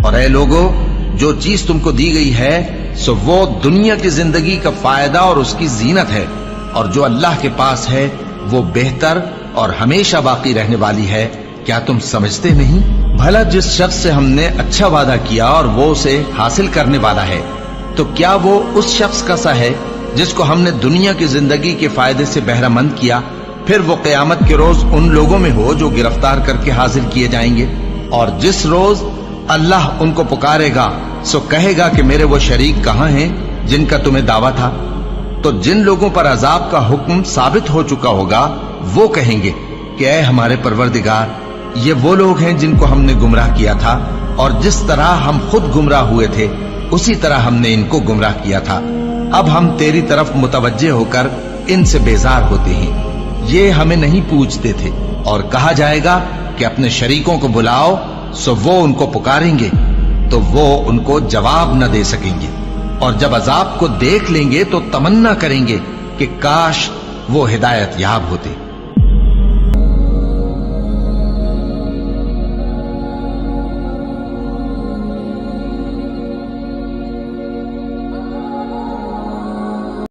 اور اے لوگو، جو چیز تم کو دی گئی ہے سو وہ دنیا کی زندگی کا فائدہ اور اس کی زینت ہے، اور جو اللہ کے پاس ہے وہ بہتر اور ہمیشہ باقی رہنے والی ہے۔ کیا تم سمجھتے نہیں؟ بھلا جس شخص سے ہم نے اچھا وعدہ کیا اور وہ اسے حاصل کرنے والا ہے، تو کیا وہ اس شخص کا سا ہے جس کو ہم نے دنیا کی زندگی کے فائدے سے بہرہ مند کیا، پھر وہ قیامت کے روز ان لوگوں میں ہو جو گرفتار کر کے حاضر کیے جائیں گے، اور جس روز اللہ ان کو پکارے گا سو کہے گا کہ میرے وہ شریک کہاں ہیں جن کا تمہیں دعویٰ تھا؟ تو جن لوگوں پر عذاب کا حکم ثابت ہو چکا ہوگا وہ کہیں گے کہ اے ہمارے پروردگار، یہ وہ لوگ ہیں جن کو ہم نے گمراہ کیا تھا، اور جس طرح ہم خود گمراہ ہوئے تھے اسی طرح ہم نے ان کو گمراہ کیا تھا۔ اب ہم تیری طرف متوجہ ہو کر ان سے بیزار ہوتے ہیں، یہ ہمیں نہیں پوچھتے تھے۔ اور کہا جائے گا کہ اپنے شریکوں کو بلاؤ، سو وہ ان کو پکاریں گے تو وہ ان کو جواب نہ دے سکیں گے، اور جب عذاب کو دیکھ لیں گے تو تمنا کریں گے کہ کاش وہ ہدایت یاب ہوتے۔